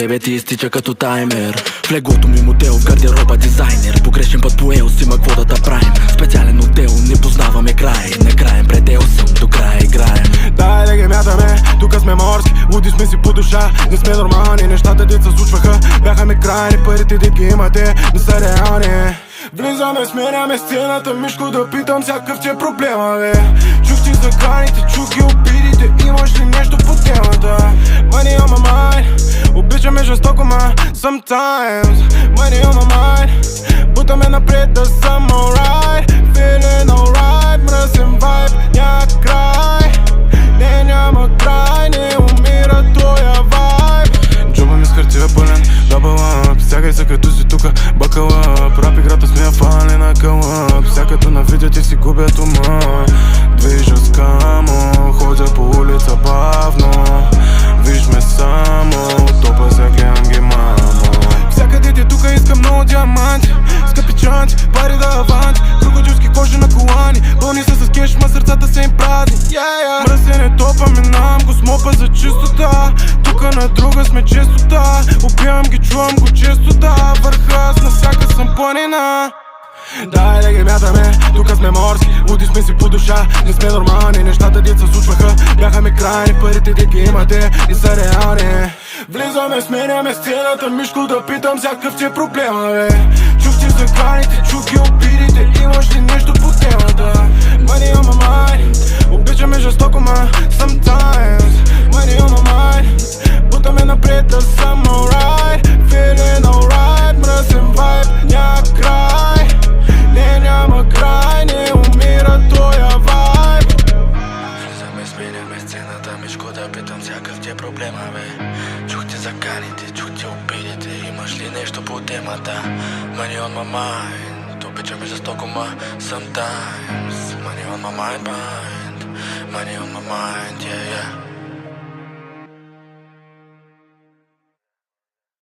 тебе ти изтича като таймер. В леглото ми модел, в гардероба дизайнер. Погрешен път по ел си, ма какво да правим? Специален отдел, не познаваме край. На краен предел съм, до края играем. Дай да ги мятаме, тука сме морски. Луди сме си по душа, не сме нормални. Нещата деца случваха, бяха ми крайни. Парите де ги имате, не са реални. Влизаме, сменяме сцената, Мишко да питам всякакъв ти е проблема, бе. Чух ти заканите, чух ги обидите, имаш ли нещо по темата? Money on my mind, обичаме жестоко, ма sometimes. Money on my mind, бутаме напред да съм alright. Feeling alright, мръсен vibe, няма край. Не, няма край, не умира тоя vibe. Джоба ми с хартия пълен, дабъл-ап. Сягай се като си тука, бакалап. Рап играта сме я фанали на кълъп. Всякато на видео ти си губят ума. Движа с камо, ходя по улица бавно. Виж ме само, топа се гледам ги мамо. Всякъде ти тука искам много диаманти, скъпи чанти, пари да аванти. Крокодилски кожи на колани, пълни са с кеш, ма сърцата са им празни. Мръсен е топа, минавам го с мопа за чистота. Тука на друга сме честота, убивам ги, чувам го често, да. Върха аз, навсяка съм планина. Дай да ги мятаме, тука сме морски. Луди сме си по душа, не сме нормални. Нещата деца случваха, бяха ми крайни. Парите де ги имате, не са реални. Влизаме, сменяме сцената, Мишко да питам всякакъв ти е проблема, бе. Чух ти заканите, чух ги обидите, имаш ли нещо по темата? Money on my mind, обичаме жестоко, ма sometimes. Money on my mind, бутаме напред да съм alright. Feeling alright, мръсен vibe, няма край. Не, няма край, не умира тоя vibe. Влизаме, сменяме сцената, Мишко да питам всякакъв ти е проблема, бе. Чух ти заканите, чух ти обидите, имаш ли нещо по темата? Money on my mind, обичаме жестоко, ма sometimes. Money on my mind, money on my mind, yeah, yeah.